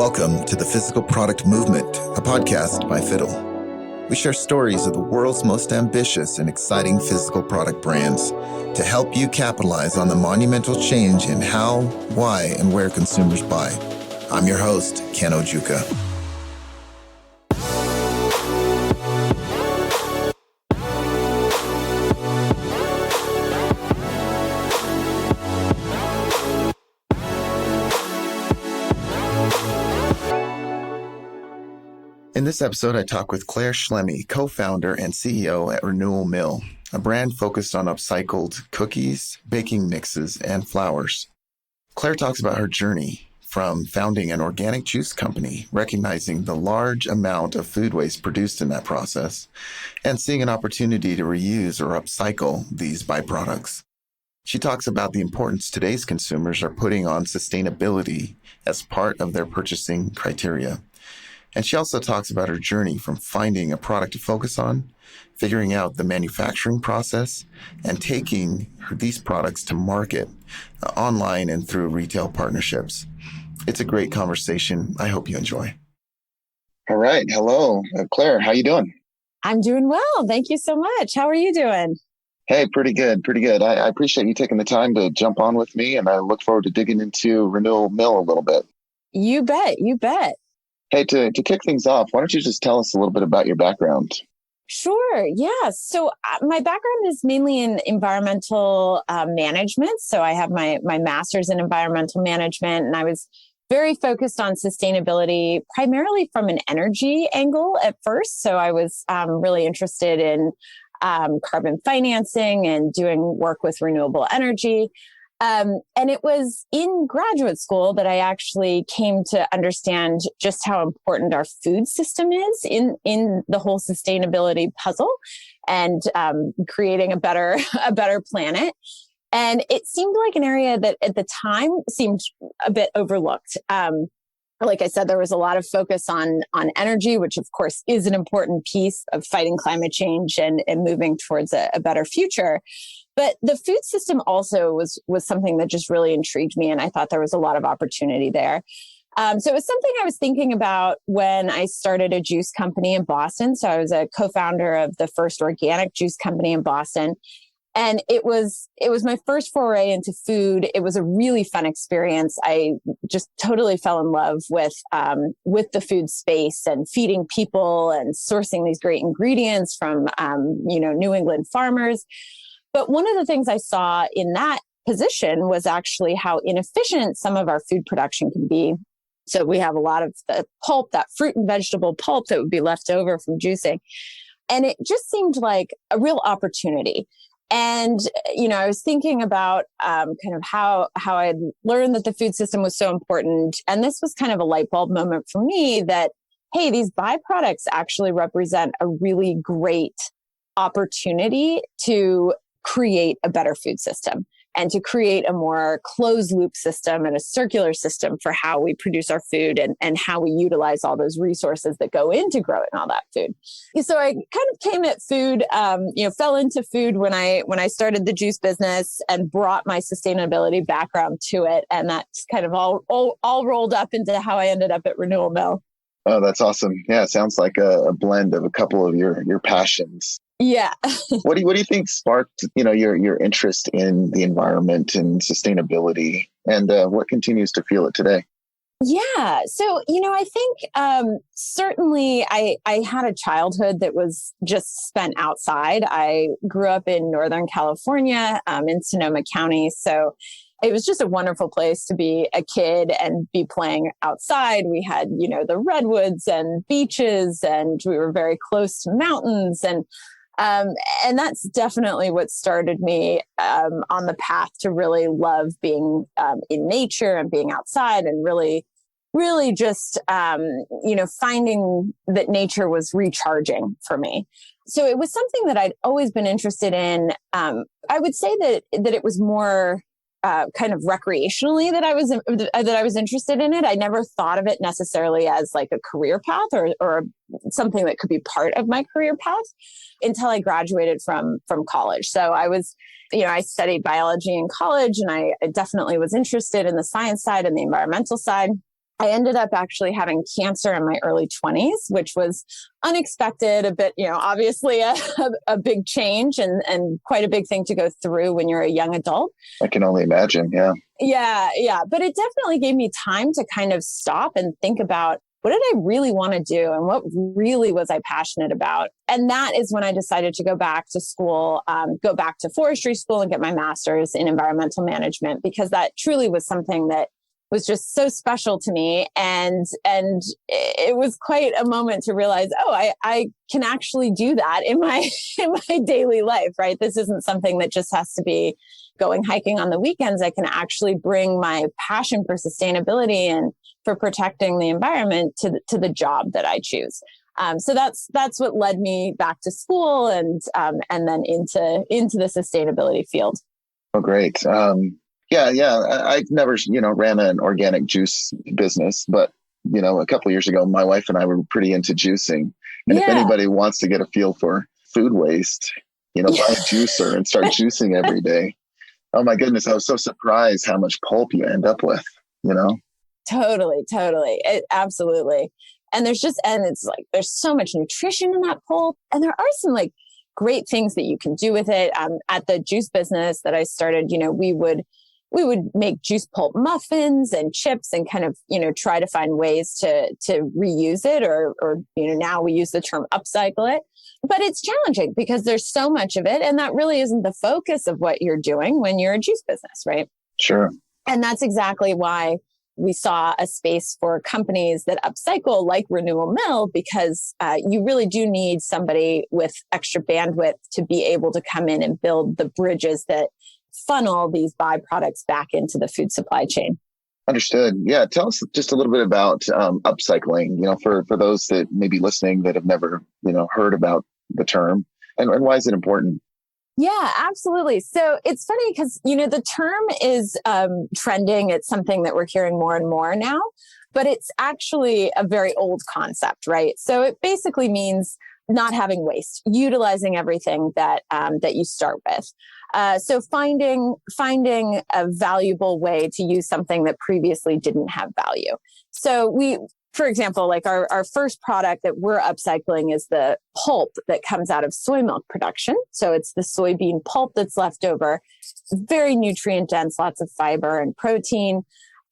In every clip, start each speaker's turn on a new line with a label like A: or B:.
A: Welcome to the Physical Product Movement, a podcast by Fiddle. We share stories of the world's most ambitious and exciting physical product brands to help you capitalize on the monumental change in how, why, and where consumers buy. I'm your host, Ken Ojuka. In this episode, I talk with Claire Schlemme, co-founder and CEO at Renewal Mill, a brand focused on upcycled cookies, baking mixes, and flours. Claire talks about her journey from founding an organic juice company, recognizing the large amount of food waste produced in that process, and seeing an opportunity to reuse or upcycle these byproducts. She talks about the importance today's consumers are putting on sustainability as part of their purchasing criteria. And she also talks about her journey from finding a product to focus on, figuring out the manufacturing process, and taking these products to market online and through retail partnerships. It's a great conversation. I hope you enjoy.
B: All right. Hello, Claire. How you doing?
C: I'm doing well. Thank you so much. How are you doing?
B: Hey, pretty good. Pretty good. I appreciate you taking the time to jump on with me, and I look forward to digging into Renewal Mill a little bit.
C: You bet. You bet.
B: Hey, to kick things off, why don't you just tell us a little bit about your background?
C: Sure. Yeah. So my background is mainly in environmental management. So I have my master's in environmental management, and I was very focused on sustainability, primarily from an energy angle at first. So I was really interested in carbon financing and doing work with renewable energy. And it was in graduate school that I actually came to understand just how important our food system is in the whole sustainability puzzle and creating a better planet. And it seemed like an area that at the time seemed a bit overlooked. Like I said, there was a lot of focus on energy, which of course is an important piece of fighting climate change and moving towards a better future. But the food system also was something that just really intrigued me. And I thought there was a lot of opportunity there. So it was something I was thinking about when I started a juice company in Boston. So I was a co-founder of the first organic juice company in Boston. And it was my first foray into food. It was a really fun experience. I just totally fell in love with the food space and feeding people and sourcing these great ingredients from New England farmers. But one of the things I saw in that position was actually how inefficient some of our food production can be. So we have a lot of the pulp, that fruit and vegetable pulp that would be left over from juicing. And it just seemed like a real opportunity. And, I was thinking about kind of how I'd learned that the food system was so important. And this was kind of a light bulb moment for me that, hey, these byproducts actually represent a really great opportunity to create a better food system and to create a more closed loop system and a circular system for how we produce our food and how we utilize all those resources that go into growing all that food. So I kind of came at food, fell into food when I started the juice business and brought my sustainability background to it. And that's kind of all rolled up into how I ended up at Renewal Mill.
B: Oh, that's awesome. Yeah, it sounds like a blend of a couple of your passions.
C: Yeah.
B: What do you think sparked, your interest in the environment and sustainability, and what continues to fuel it today?
C: Yeah. So, I think certainly I had a childhood that was just spent outside. I grew up in Northern California, in Sonoma County. So it was just a wonderful place to be a kid and be playing outside. We had, the redwoods and beaches, and we were very close to mountains. And that's definitely what started me on the path to really love being in nature and being outside and really just, finding that nature was recharging for me. So it was something that I'd always been interested in. I would say that it was more kind of recreationally that I was interested in it. I never thought of it necessarily as like a career path or something that could be part of my career path until I graduated from college. So I was, I studied biology in college, and I definitely was interested in the science side and the environmental side. I ended up actually having cancer in my early 20s, which was unexpected, a bit, obviously a big change and quite a big thing to go through when you're a young adult.
B: I can only imagine. Yeah.
C: Yeah. But it definitely gave me time to kind of stop and think about, what did I really want to do? And what really was I passionate about? And that is when I decided to go back to school, go back to forestry school and get my master's in environmental management, because that truly was something that was just so special to me. And it was quite a moment to realize, I can actually do that in my daily life, right? This isn't something that just has to be going hiking on the weekends. I can actually bring my passion for sustainability and for protecting the environment to the job that I choose. So that's what led me back to school and then into the sustainability field.
B: Oh, great. Yeah. I never, ran an organic juice business, but, a couple of years ago, my wife and I were pretty into juicing. And if anybody wants to get a feel for food waste, buy a juicer and start juicing every day. Oh my goodness. I was so surprised how much pulp you end up with,
C: Totally. Absolutely. And it's like, there's so much nutrition in that pulp. And there are some like great things that you can do with it. At the juice business that I started, we would make juice pulp muffins and chips and kind of, try to find ways to reuse it or, now we use the term upcycle it, but it's challenging because there's so much of it. And that really isn't the focus of what you're doing when you're a juice business, right?
B: Sure.
C: And that's exactly why we saw a space for companies that upcycle like Renewal Mill, because you really do need somebody with extra bandwidth to be able to come in and build the bridges that funnel these byproducts back into the food supply chain.
B: Understood. Yeah. Tell us just a little bit about upcycling, for those that may be listening that have never, heard about the term and why is it important?
C: Yeah, absolutely. So it's funny because, the term is trending. It's something that we're hearing more and more now, but it's actually a very old concept, right? So it basically means not having waste, utilizing everything that you start with. So finding a valuable way to use something that previously didn't have value. So for example, like our first product that we're upcycling is the pulp that comes out of soy milk production. So it's the soybean pulp that's left over, very nutrient dense, lots of fiber and protein.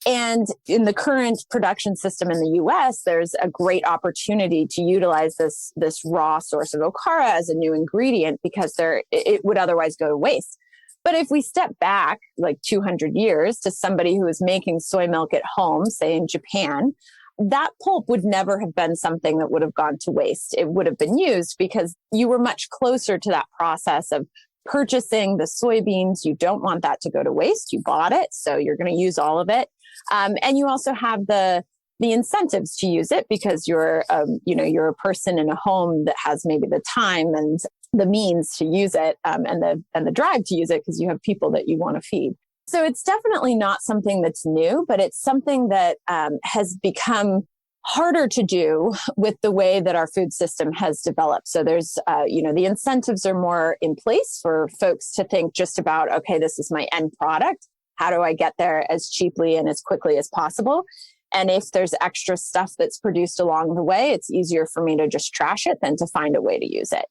C: And in the current production system in the US, there's a great opportunity to utilize this raw source of okara as a new ingredient because it would otherwise go to waste. But if we step back like 200 years to somebody who is making soy milk at home, say in Japan, that pulp would never have been something that would have gone to waste. It would have been used because you were much closer to that process of purchasing the soybeans. You don't want that to go to waste. You bought it, so you're going to use all of it. And you also have the incentives to use it because you're a person in a home that has maybe the time and the means to use it, and the drive to use it because you have people that you want to feed. So it's definitely not something that's new, but it's something that has become harder to do with the way that our food system has developed. So there's, the incentives are more in place for folks to think just about, okay, this is my end product. How do I get there as cheaply and as quickly as possible? And if there's extra stuff that's produced along the way, it's easier for me to just trash it than to find a way to use it.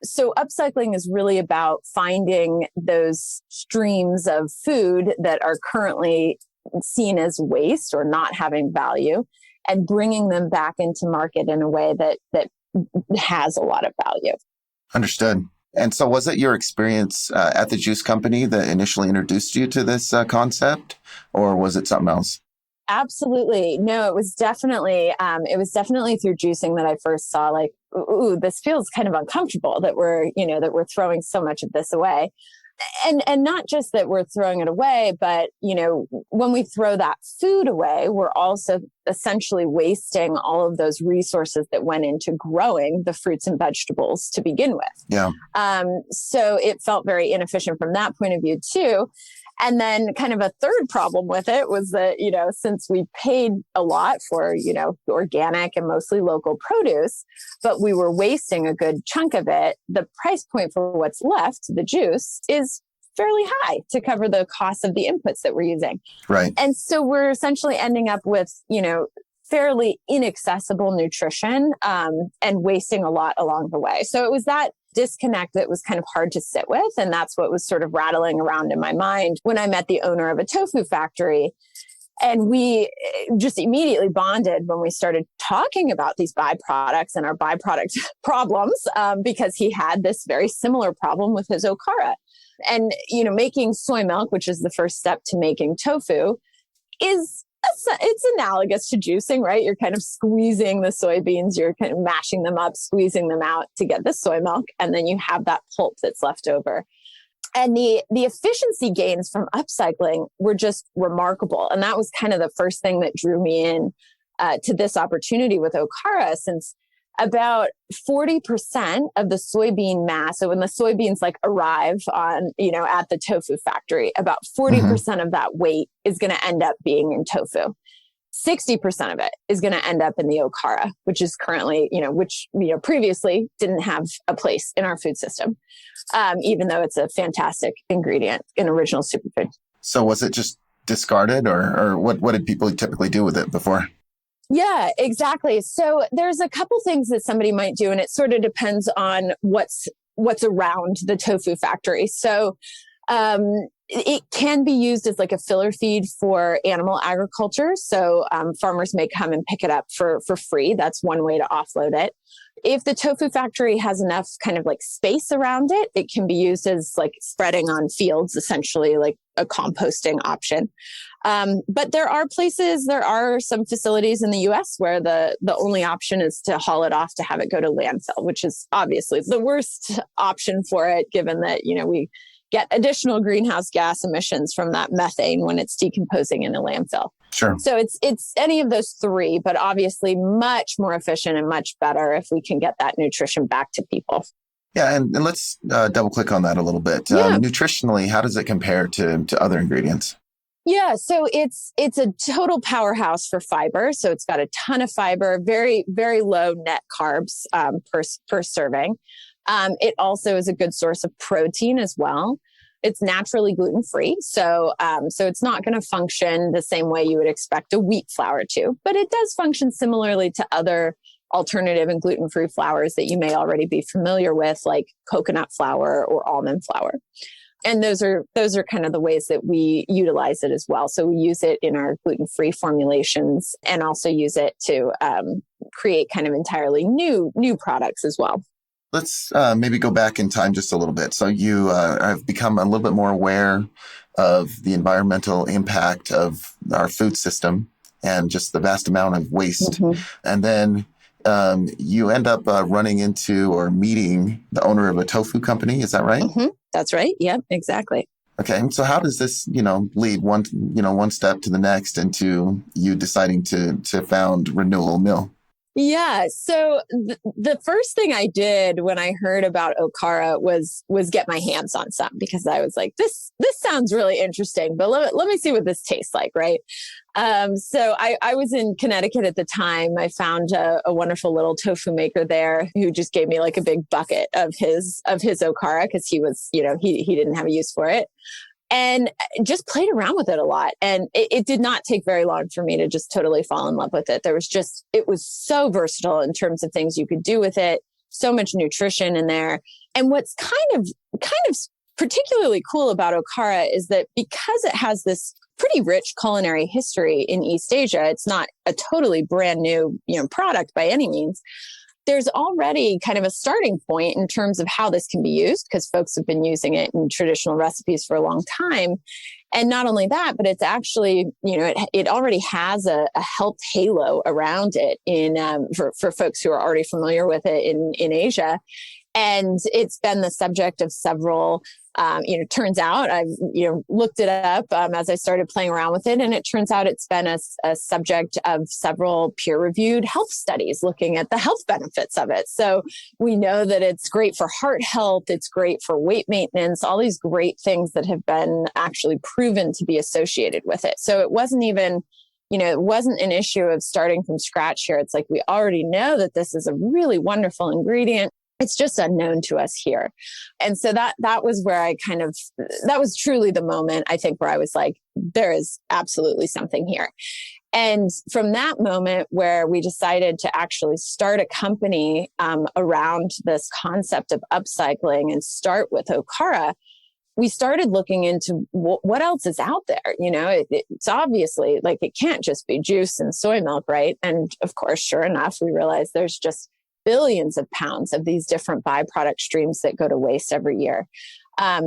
C: So upcycling is really about finding those streams of food that are currently seen as waste or not having value and bringing them back into market in a way that has a lot of value.
A: Understood. And so was it your experience at the juice company that initially introduced you to this concept, or was it something else?
C: Absolutely. No, it was definitely through juicing that I first saw like, ooh, this feels kind of uncomfortable that we're throwing so much of this away. And not just that we're throwing it away, but, when we throw that food away, we're also essentially wasting all of those resources that went into growing the fruits and vegetables to begin with.
A: Yeah.
C: So it felt very inefficient from that point of view too. And then kind of a third problem with it was that, since we paid a lot for, organic and mostly local produce, but we were wasting a good chunk of it, the price point for what's left, the juice, is fairly high to cover the cost of the inputs that we're using.
A: Right.
C: And so we're essentially ending up with, fairly inaccessible nutrition and wasting a lot along the way. So it was that disconnect that was kind of hard to sit with. And that's what was sort of rattling around in my mind when I met the owner of a tofu factory. And we just immediately bonded when we started talking about these byproducts and our byproduct problems, because he had this very similar problem with his okara. And, making soy milk, which is the first step to making tofu, it's analogous to juicing, right? You're kind of squeezing the soybeans, you're kind of mashing them up, squeezing them out to get the soy milk. And then you have that pulp that's left over. And the efficiency gains from upcycling were just remarkable. And that was kind of the first thing that drew me in to this opportunity with okara, since about 40% of the soybean mass, so when the soybeans arrive on, at the tofu factory, about 40% of that weight is going to end up being in tofu. 60% of it is going to end up in the okara, which is currently, previously didn't have a place in our food system, even though it's a fantastic ingredient in original superfood.
A: So was it just discarded, or what did people typically do with it before?
C: Yeah, exactly. So there's a couple things that somebody might do, and it sort of depends on what's around the tofu factory. So it can be used as a filler feed for animal agriculture. So farmers may come and pick it up for free. That's one way to offload it. If the tofu factory has enough kind of space around it, it can be used as spreading on fields, essentially a composting option. But there are some facilities in the US where the only option is to haul it off to have it go to landfill, which is obviously the worst option for it, given that, we get additional greenhouse gas emissions from that methane when it's decomposing in a landfill.
A: Sure.
C: So it's any of those three, but obviously much more efficient and much better if we can get that nutrition back to people.
A: Yeah, and let's double click on that a little bit.
C: Yeah.
A: Nutritionally, how does it compare to other ingredients?
C: Yeah, so it's a total powerhouse for fiber. So it's got a ton of fiber, very, very low net carbs per serving. It also is a good source of protein as well. It's naturally gluten-free, so it's not going to function the same way you would expect a wheat flour to, but it does function similarly to other alternative and gluten-free flours that you may already be familiar with, like coconut flour or almond flour. And those are kind of the ways that we utilize it as well. So we use it in our gluten-free formulations and also use it to create kind of entirely new products as well.
A: Let's maybe go back in time just a little bit. So you have become a little bit more aware of the environmental impact of our food system and just the vast amount of waste. Mm-hmm. And then you end up running into or meeting the owner of a tofu company. Is that right?
C: Mm-hmm. That's right. Yep, exactly.
A: Okay. So how does this, lead one step to the next into you deciding to found Renewal Mill?
C: Yeah. So the first thing I did when I heard about okara was get my hands on some, because I was like, this sounds really interesting, but let me see what this tastes like. Right. So I was in Connecticut at the time. I found a wonderful little tofu maker there who just gave me a big bucket of his okara, because he was, he didn't have a use for it. And just played around with it a lot. And it did not take very long for me to just totally fall in love with it. It was so versatile in terms of things you could do with it, so much nutrition in there. And what's kind of particularly cool about okara is that because it has this pretty rich culinary history in East Asia, it's not a totally brand new, product by any means. There's already kind of a starting point in terms of how this can be used, because folks have been using it in traditional recipes for a long time. And not only that, but it's actually, it already has a health halo around it for folks who are already familiar with it in Asia. And it's been the subject of several, turns out I've, looked it up as I started playing around with it. And it turns out it's been a subject of several peer-reviewed health studies looking at the health benefits of it. So we know that it's great for heart health. It's great for weight maintenance, all these great things that have been actually proven to be associated with it. So it wasn't even, it wasn't an issue of starting from scratch here. It's like, we already know that this is a really wonderful ingredient. It's just unknown to us here. And so that was where that was truly the moment, I think, where I was like, there is absolutely something here. And from that moment where we decided to actually start a company around this concept of upcycling and start with Okara, we started looking into what else is out there. It's obviously like it can't just be juice and soy milk, right? And of course, sure enough, we realized there's just billions of pounds of these different byproduct streams that go to waste every year.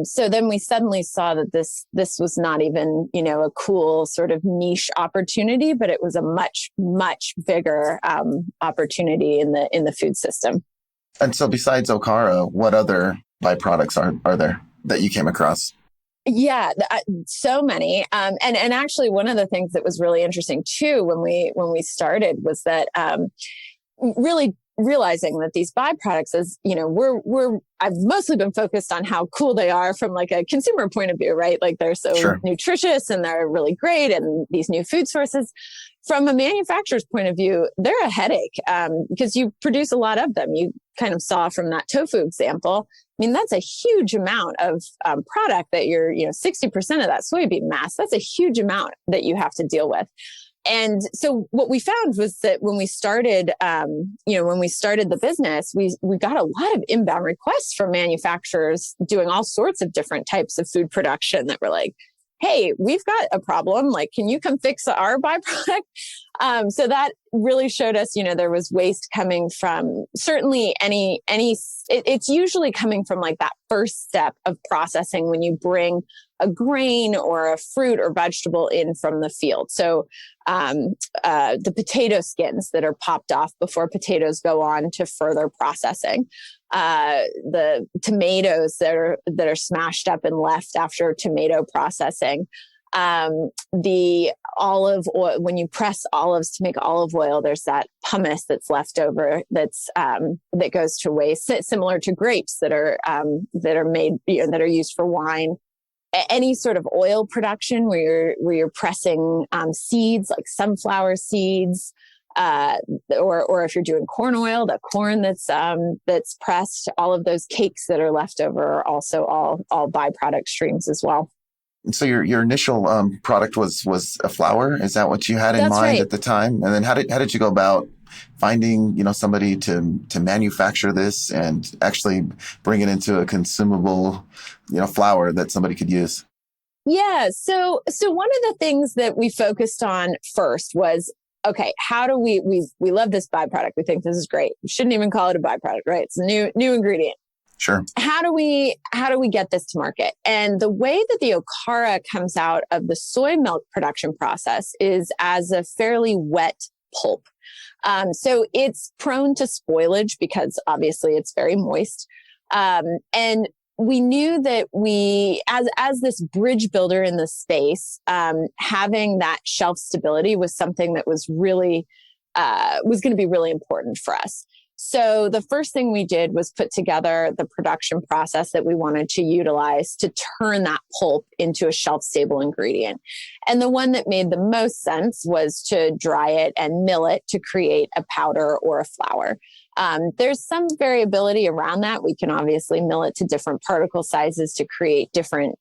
C: So then we suddenly saw that this was not even, a cool sort of niche opportunity, but it was a much, much bigger opportunity in the food system.
A: And so besides Okara, what other byproducts are there that you came across?
C: Yeah, so many. And actually one of the things that was really interesting too, when we started was that really realizing that these byproducts, as I've mostly been focused on how cool they are from like a consumer point of view, right? Like they're so
A: Sure.
C: nutritious and they're really great, and these new food sources. From a manufacturer's point of view, they're a headache because you produce a lot of them. You kind of saw from that tofu example. I mean, that's a huge amount of product that 60% of that soybean mass. That's a huge amount that you have to deal with. And so what we found was that when we started, the business, we got a lot of inbound requests from manufacturers doing all sorts of different types of food production that were like, hey, we've got a problem. Like, can you come fix our byproduct? So that really showed us, there was waste coming from certainly it's usually coming from like that first step of processing when you bring a grain or a fruit or vegetable in from the field. So the potato skins that are popped off before potatoes go on to further processing, the tomatoes that are smashed up and left after tomato processing, the olive oil. When you press olives to make olive oil, there's that pumice that's left over that goes to waste, similar to grapes that are made, that are used for wine. Any sort of oil production where you're pressing seeds like sunflower seeds, or if you're doing corn oil, the corn that's pressed, all of those cakes that are left over are also all byproduct streams as well.
A: So your initial product was a flour. Is that what you had in mind
C: right.
A: at the time? And then how did you go about finding somebody to manufacture this and actually bring it into a consumable flour that somebody could use?
C: Yeah. So one of the things that we focused on first was, okay, how do we love this byproduct. We think this is great. We shouldn't even call it a byproduct, right? It's a new ingredient.
A: Sure.
C: How do we get this to market? And the way that the Okara comes out of the soy milk production process is as a fairly wet pulp. So it's prone to spoilage because obviously it's very moist. And we knew that as this bridge builder in the space, having that shelf stability was something that was really, was going to be really important for us. So the first thing we did was put together the production process that we wanted to utilize to turn that pulp into a shelf-stable ingredient. And the one that made the most sense was to dry it and mill it to create a powder or a flour. There's some variability around that. We can obviously mill it to different particle sizes to create different,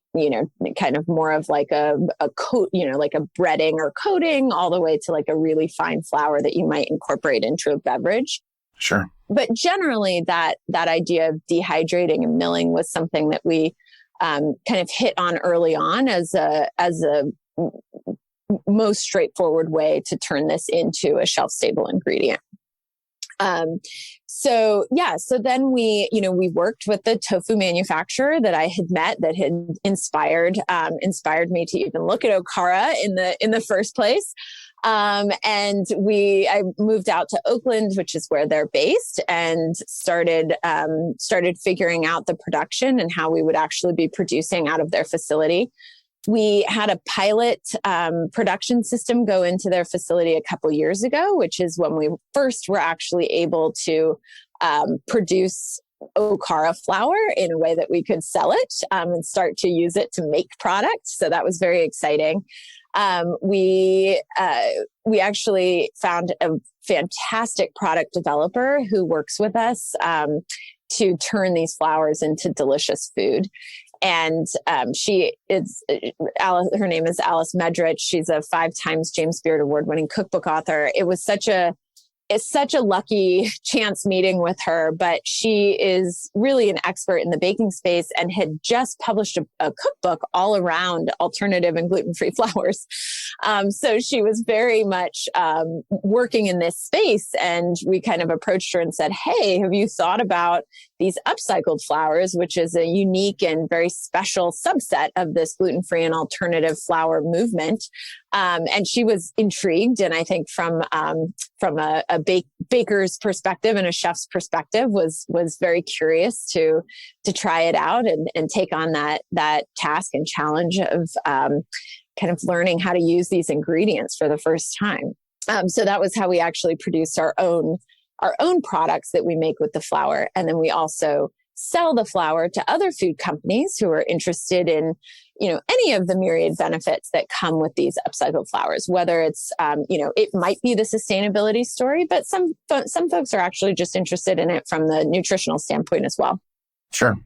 C: kind of more of like a coat, like a breading or coating, all the way to like a really fine flour that you might incorporate into a beverage.
A: Sure.
C: But generally that idea of dehydrating and milling was something that we kind of hit on early on as a most straightforward way to turn this into a shelf-stable ingredient. So then we worked with the tofu manufacturer that I had met that had inspired me to even look at Okara in the first place. And I moved out to Oakland, which is where they're based, and started figuring out the production and how we would actually be producing out of their facility. We had a pilot production system go into their facility a couple years ago, which is when we first were actually able to produce Okara flour in a way that we could sell it and start to use it to make products. So that was very exciting. We actually found a fantastic product developer who works with us to turn these flours into delicious food. And she is Alice. Her name is Alice Medrich. She's a 5 times James Beard Award-winning cookbook author. It's such a lucky chance meeting with her, but she is really an expert in the baking space and had just published a cookbook all around alternative and gluten-free flours. So she was very much working in this space, and we kind of approached her and said, hey, have you thought about these upcycled flours, which is a unique and very special subset of this gluten-free and alternative flour movement? And she was intrigued, and I think from a baker's perspective and a chef's perspective, was very curious to try it out and take on that task and challenge of kind of learning how to use these ingredients for the first time. So that was how we actually produced our own products that we make with the flour, and then we also sell the flour to other food companies who are interested in, any of the myriad benefits that come with these upcycled flours, whether it's, it might be the sustainability story, but some folks are actually just interested in it from the nutritional standpoint as well.
A: Sure.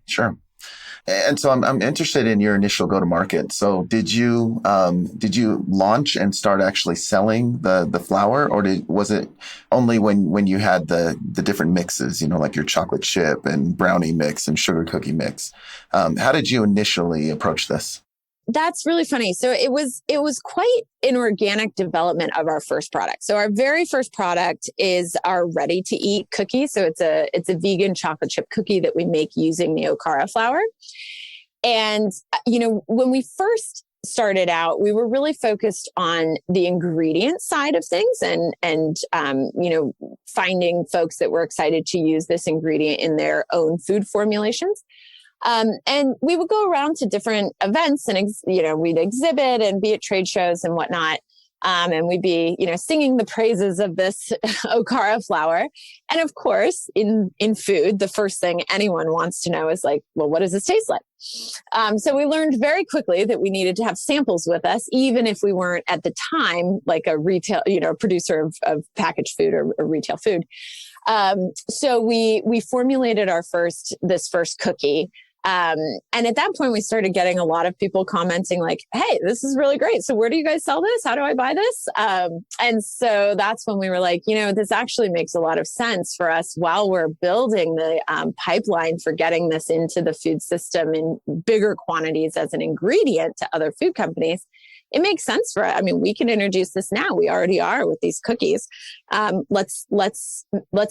A: And so I'm interested in your initial go-to-market. So did you launch and start actually selling the flour, or was it only when you had the different mixes, like your chocolate chip and brownie mix and sugar cookie mix? How did you initially approach this?
C: That's really funny. So it was quite an organic development of our first product. So our very first product is our ready to eat cookie. So it's a vegan chocolate chip cookie that we make using the okara flour. And, when we first started out, we were really focused on the ingredient side of things and finding folks that were excited to use this ingredient in their own food formulations. And we would go around to different events and, we'd exhibit and be at trade shows and whatnot. And we'd be, singing the praises of this okara flour. And of course, in food, the first thing anyone wants to know is like, well, what does this taste like? So we learned very quickly that we needed to have samples with us, even if we weren't at the time like a retail, producer of packaged food or retail food. So we formulated this first cookie. And at that point, we started getting a lot of people commenting like, hey, this is really great. So where do you guys sell this? How do I buy this? And so that's when we were like, this actually makes a lot of sense for us while we're building the pipeline for getting this into the food system in bigger quantities as an ingredient to other food companies. It makes sense for it. We can introduce this now. We already are with these cookies. Let's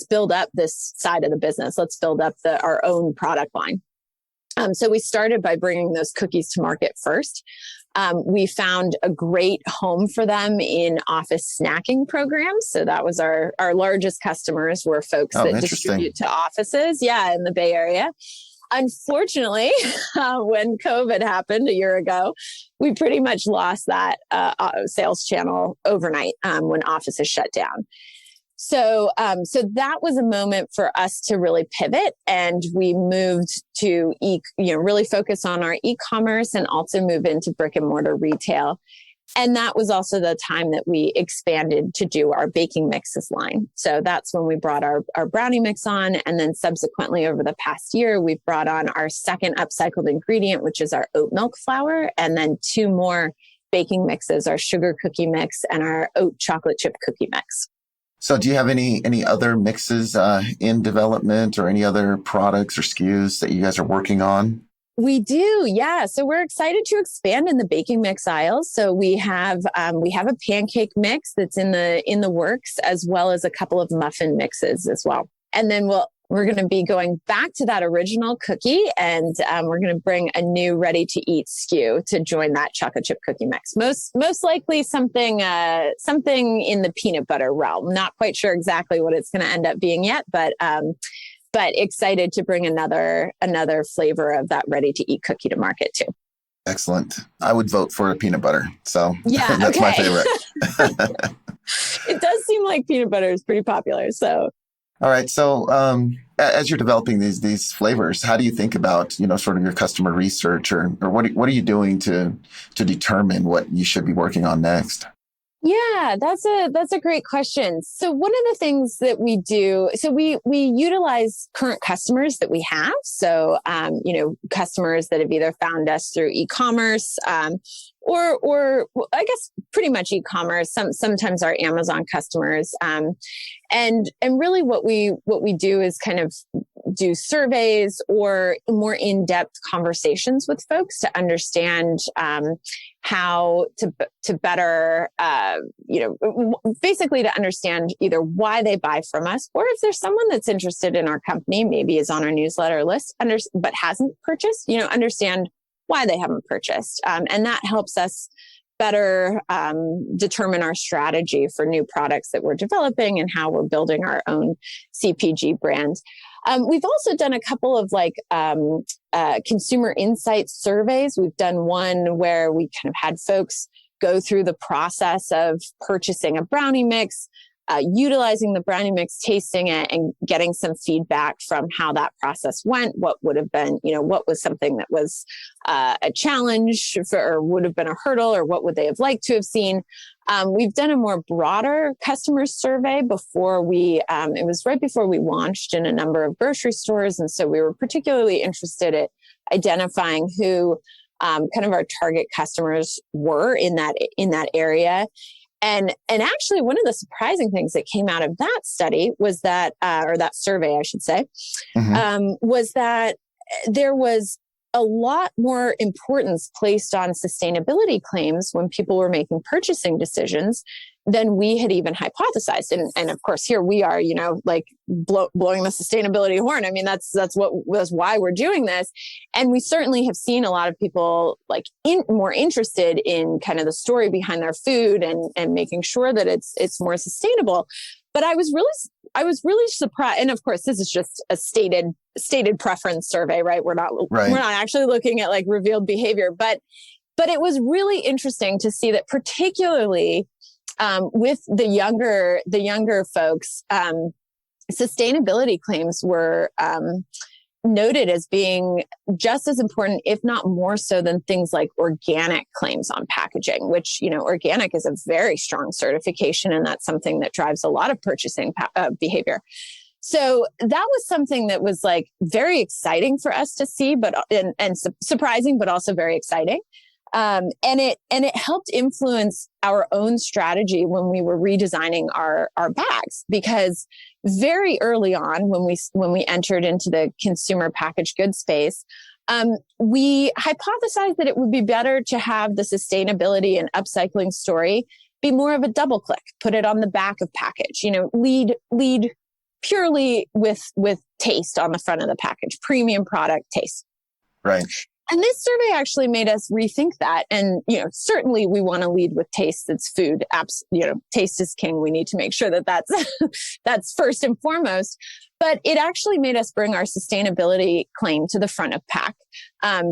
C: build up this side of the business. Let's build up our own product line. So we started by bringing those cookies to market first. We found a great home for them in office snacking programs. So that was our largest customers were folks that distribute to offices. Yeah, in the Bay Area. Unfortunately, when COVID happened a year ago, we pretty much lost that sales channel overnight when offices shut down. So that was a moment for us to really pivot, and we moved to really focus on our e-commerce and also move into brick and mortar retail. And that was also the time that we expanded to do our baking mixes line. So that's when we brought our brownie mix on. And then subsequently over the past year, we've brought on our second upcycled ingredient, which is our oat milk flour, and then 2 more baking mixes, our sugar cookie mix and our oat chocolate chip cookie mix.
A: So do you have any other mixes in development, or any other products or SKUs that you guys are working on?
C: We do, yeah. So we're excited to expand in the baking mix aisles. So we have a pancake mix that's in the works, as well as a couple of muffin mixes as well. And then we're going to be going back to that original cookie, and we're going to bring a new ready-to-eat SKU to join that chocolate chip cookie mix. Most likely something in the peanut butter realm. Not quite sure exactly what it's going to end up being yet, but excited to bring another flavor of that ready-to-eat cookie to market too.
A: Excellent. I would vote for a peanut butter. So
C: yeah,
A: that's my favorite.
C: It does seem like peanut butter is pretty popular. So.
A: All right. So as you're developing these flavors, how do you think about, sort of your customer research, or what are you doing to determine what you should be working on next?
C: Yeah, that's a great question. So one of the things that we do, so we utilize current customers that we have. So customers that have either found us through e-commerce, or I guess pretty much e-commerce. Sometimes our Amazon customers, and really what we do is kind of do surveys or more in-depth conversations with folks to understand how to better, basically to understand either why they buy from us, or if there's someone that's interested in our company, maybe is on our newsletter list, but hasn't purchased, understand why they haven't purchased. And that helps us better determine our strategy for new products that we're developing and how we're building our own CPG brand. We've also done a couple of consumer insights surveys. We've done one where we kind of had folks go through the process of purchasing a brownie mix, utilizing the brownie mix, tasting it, and getting some feedback from how that process went. What would have been, what was something that was a challenge or would have been a hurdle, or what would they have liked to have seen? We've done a more broader customer survey before it was right before we launched in a number of grocery stores. And so we were particularly interested at identifying who kind of our target customers were in that area. And actually, one of the surprising things that came out of that study was that, or that survey, I should say, was that there was a lot more importance placed on sustainability claims when people were making purchasing decisions than we had even hypothesized. And of course, here we are, blowing the sustainability horn. I mean, that's why we're doing this. And we certainly have seen a lot of people more interested in kind of the story behind their food and making sure that it's more sustainable. But I was really surprised. And of course, this is just a stated preference survey, right? We're not actually looking at revealed behavior, but it was really interesting to see that, particularly with the younger folks, sustainability claims were noted as being just as important, if not more so, than things like organic claims on packaging, which, organic is a very strong certification, and that's something that drives a lot of purchasing behavior. So that was something that was very exciting for us to see, and surprising, but also very exciting. And it helped influence our own strategy when we were redesigning our bags, because very early on, when we entered into the consumer packaged goods space, we hypothesized that it would be better to have the sustainability and upcycling story be more of a double click, put it on the back of package, lead purely with taste on the front of the package, premium product taste.
B: Right.
C: And this survey actually made us rethink that. And, certainly we want to lead with taste. It's food. Taste is king. We need to make sure that that's first and foremost. But it actually made us bring our sustainability claim to the front of pack,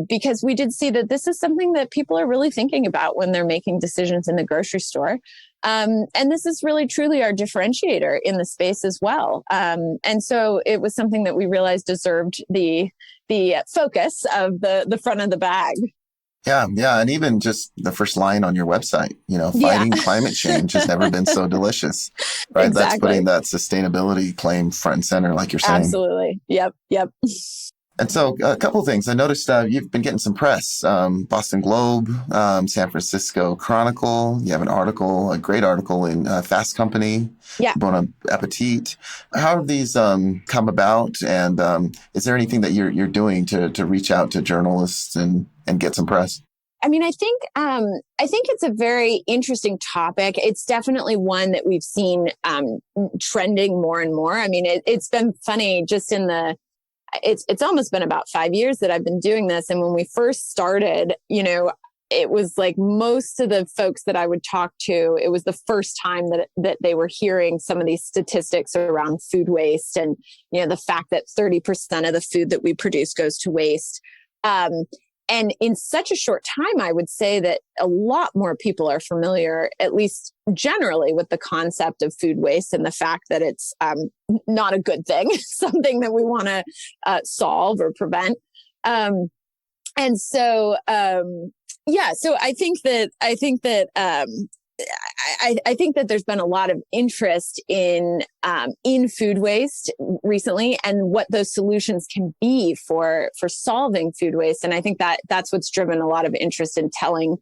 C: because we did see that this is something that people are really thinking about when they're making decisions in the grocery store. And this is really truly our differentiator in the space as well. And so it was something that we realized deserved the focus of the front of the bag.
A: Yeah. And even just the first line on your website, fighting climate change has never been so delicious, right?
C: Exactly.
A: That's putting that sustainability claim front and center, like you're saying.
C: Absolutely. Yep.
A: And so a couple of things. I noticed you've been getting some press, Boston Globe, San Francisco Chronicle. You have a great article in Fast Company, Bon Appetit. How have these come about? And is there anything that you're doing to reach out to journalists and get some press?
C: I mean, I think it's a very interesting topic. It's definitely one that we've seen trending more and more. I mean, it's been funny just it's almost been about 5 years that I've been doing this. And when we first started, it was most of the folks that I would talk to, it was the first time that they were hearing some of these statistics around food waste and, the fact that 30% of the food that we produce goes to waste. And in such a short time, I would say that a lot more people are familiar, at least generally, with the concept of food waste and the fact that it's not a good thing, something that we want to solve or prevent. So I think that I think that there's been a lot of interest in food waste recently, and what those solutions can be for solving food waste. And I think that that's what's driven a lot of interest in telling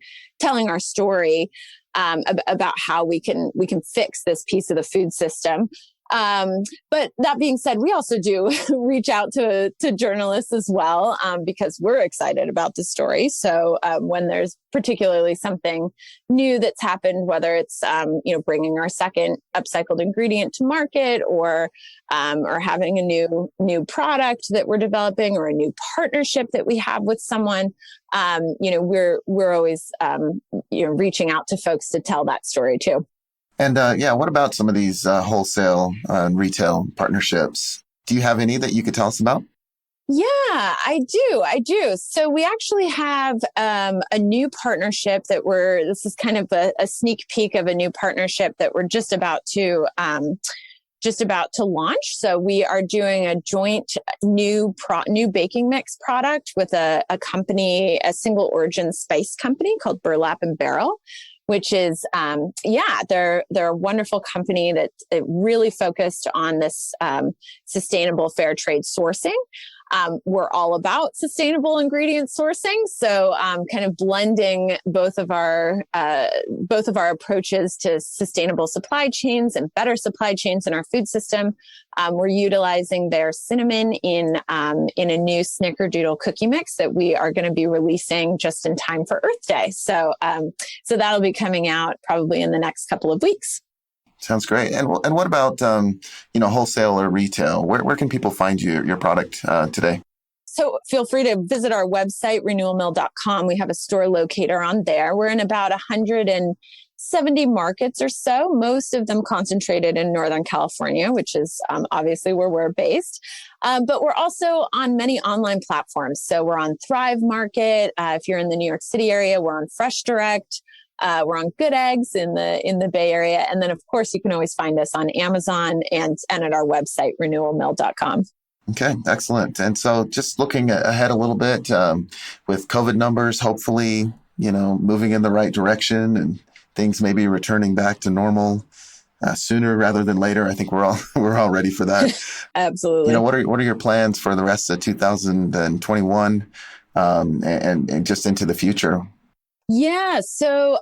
C: our story about how we can fix this piece of the food system. But that being said, we also do reach out to journalists as well, because we're excited about the story. So when there's particularly something new that's happened, whether it's bringing our second upcycled ingredient to market, or having a new product that we're developing, or a new partnership that we have with someone, we're always reaching out to folks to tell that story too.
A: And what about some of these wholesale and retail partnerships? Do you have any that you could tell us about?
C: Yeah, I do. So we actually have a new partnership this is kind of a sneak peek of a new partnership that we're just about to launch. So we are doing a joint new baking mix product with a company, a single origin spice company called Burlap and Barrel, which is, they're a wonderful company that really focused on this sustainable fair trade sourcing. We're all about sustainable ingredient sourcing, so kind of blending both of our approaches to sustainable supply chains and better supply chains in our food system. We're utilizing their cinnamon in a new Snickerdoodle cookie mix that we are going to be releasing just in time for Earth Day. So that'll be coming out probably in the next couple of weeks.
A: Sounds great. And what about wholesale or retail? Where can people find your product today?
C: So feel free to visit our website, renewalmill.com. We have a store locator on there. We're in about 170 markets or so, most of them concentrated in Northern California, which is obviously where we're based. But we're also on many online platforms. So we're on Thrive Market. If you're in the New York City area, we're on Fresh Direct. We're on Good Eggs in the Bay Area. And then, of course, you can always find us on Amazon and at our website, renewalmill.com.
A: Okay, excellent. And so just looking ahead a little bit with COVID numbers, hopefully, moving in the right direction and things maybe returning back to normal sooner rather than later. I think we're all ready for that.
C: Absolutely.
A: What are your plans for the rest of 2021 and just into the future?
C: Yeah, so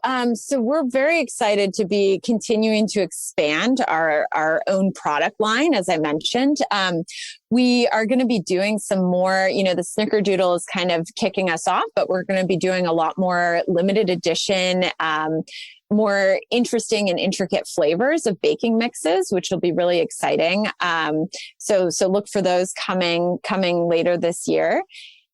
C: we're very excited to be continuing to expand our own product line. As I mentioned, we are going to be doing some more. The Snickerdoodle is kind of kicking us off, but we're going to be doing a lot more limited edition, more interesting and intricate flavors of baking mixes, which will be really exciting. So look for those coming later this year.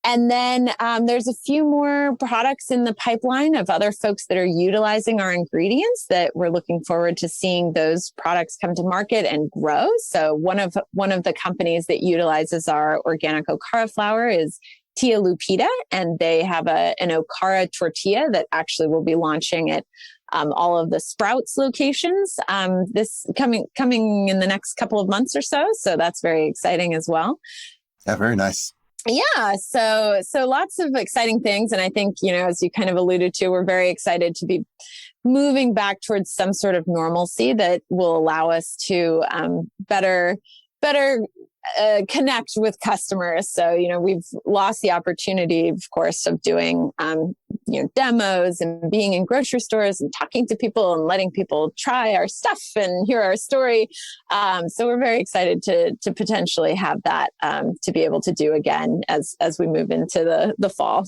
C: And then there's a few more products in the pipeline of other folks that are utilizing our ingredients that we're looking forward to seeing those products come to market and grow. So one of the companies that utilizes our organic okara flour is Tia Lupita, and they have an okara tortilla that actually will be launching at all of the Sprouts locations this coming in the next couple of months or so. So that's very exciting as well.
A: Yeah, very nice.
C: Yeah. So lots of exciting things. And I think, as you kind of alluded to, we're very excited to be moving back towards some sort of normalcy that will allow us to better connect with customers. So, we've lost the opportunity, of course, of doing, demos and being in grocery stores and talking to people and letting people try our stuff and hear our story. So we're very excited to potentially have that to be able to do again as we move into the fall.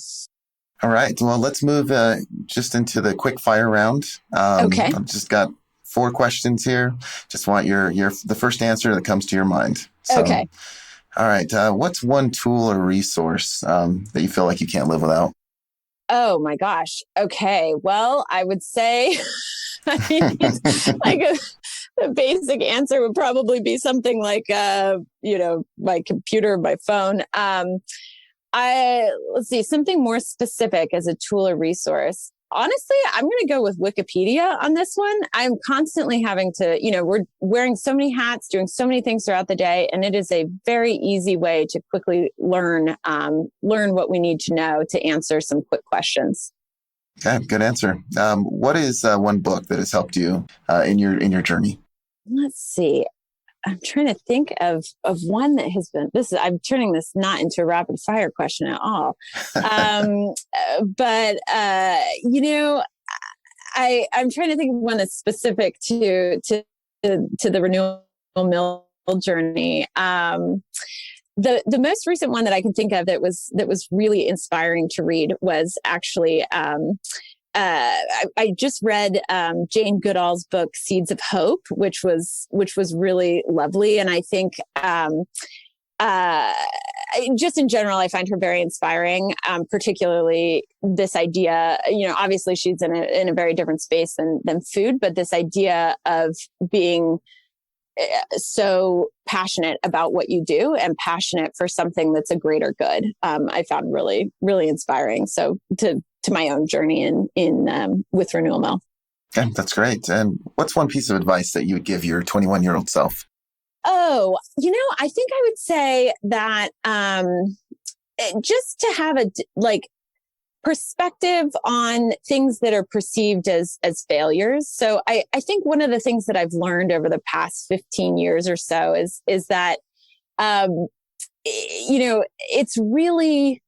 A: All right. Well, let's move just into the quick fire round.
C: Okay.
A: I've just got 4 questions here. Just want the first answer that comes to your mind. So,
C: okay.
A: All right. What's one tool or resource that you feel like you can't live without?
C: Oh my gosh. Okay. Well, I would say, the basic answer would probably be something like, my computer, my phone. Let's see, something more specific as a tool or resource. Honestly, I'm going to go with Wikipedia on this one. I'm constantly having to, we're wearing so many hats, doing so many things throughout the day, and it is a very easy way to quickly learn what we need to know to answer some quick questions.
A: Okay, good answer. What is one book that has helped you in your journey?
C: Let's see. I'm trying to think of one that has been, I'm turning this not into a rapid fire question at all. But I'm trying to think of one that's specific to the Renewal Mill journey. The most recent one that I can think of that was really inspiring to read was actually, I just read Jane Goodall's book Seeds of Hope, which was really lovely, and I think just in general, I find her very inspiring. Particularly this idea, obviously she's in a very different space than food, but this idea of being so passionate about what you do and passionate for something that's a greater good, I found really, really inspiring. So to my own journey in with Renewal Mill.
A: Okay, that's great. And what's one piece of advice that you would give your 21-year-old self?
C: Oh, I think I would say that just to have a perspective on things that are perceived as failures. So I think one of the things that I've learned over the past 15 years or so is that it's really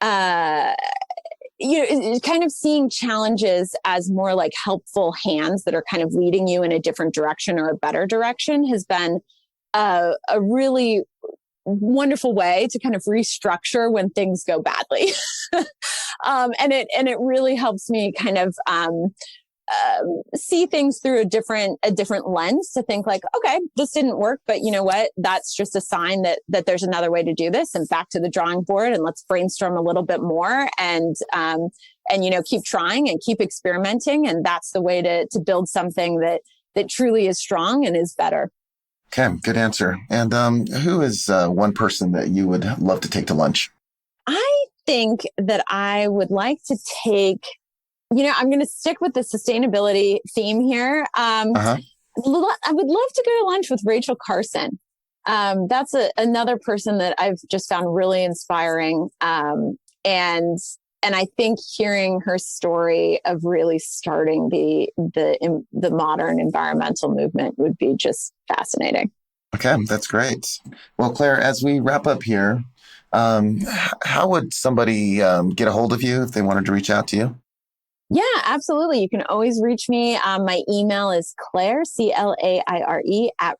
C: kind of seeing challenges as more like helpful hands that are kind of leading you in a different direction or a better direction has been a really wonderful way to kind of restructure when things go badly. And it really helps me kind of see things through a different lens, to think like, okay, this didn't work, but you know what? That's just a sign that there's another way to do this, and back to the drawing board, and let's brainstorm a little bit more and keep trying and keep experimenting. And that's the way to build something that truly is strong and is better.
A: Okay, good answer. And who is one person that you would love to take to lunch?
C: I think that I would like to take, I'm going to stick with the sustainability theme here. I would love to go to lunch with Rachel Carson. That's another person that I've just found really inspiring. And I think hearing her story of really starting the modern environmental movement would be just fascinating.
A: Okay, that's great. Well, Claire, as we wrap up here, how would somebody get a hold of you if they wanted to reach out to you?
C: Yeah, absolutely. You can always reach me. My email is Claire, CLAIRE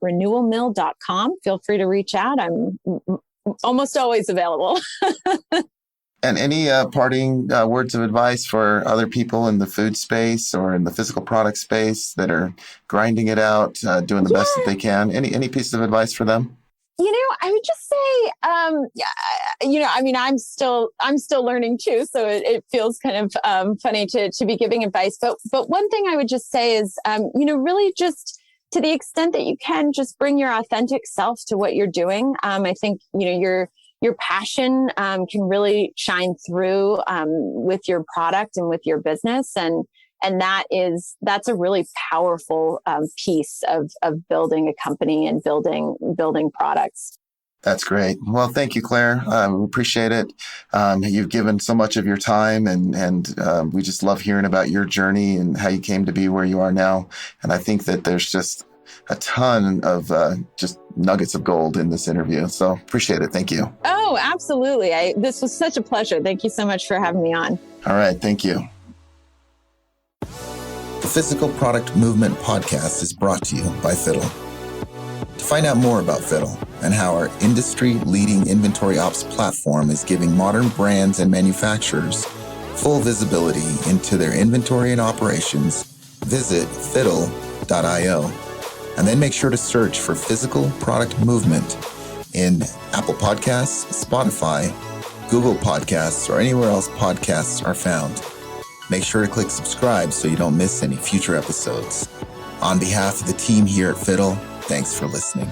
C: @renewalmill.com. Feel free to reach out. I'm almost always available.
A: And any parting words of advice for other people in the food space or in the physical product space that are grinding it out, doing the best that they can? Any piece of advice for them?
C: I would just say, I'm still learning too. So it feels kind of funny to be giving advice. But one thing I would just say is, really just to the extent that you can, just bring your authentic self to what you're doing. I think, your passion can really shine through with your product and with your business. And that's a really powerful piece of building a company and building products.
A: That's great. Well, thank you, Claire. We appreciate it. You've given so much of your time, and we just love hearing about your journey and how you came to be where you are now. And I think that there's just a ton of just nuggets of gold in this interview. So appreciate it. Thank you.
C: Oh, absolutely. This was such a pleasure. Thank you so much for having me on.
A: All right. Thank you. The Physical Product Movement podcast is brought to you by Fiddle. To find out more about Fiddle and how our industry-leading inventory ops platform is giving modern brands and manufacturers full visibility into their inventory and operations, visit fiddle.io. And then make sure to search for Physical Product Movement in Apple Podcasts, Spotify, Google Podcasts, or anywhere else podcasts are found. Make sure to click subscribe so you don't miss any future episodes. On behalf of the team here at Fiddle, thanks for listening.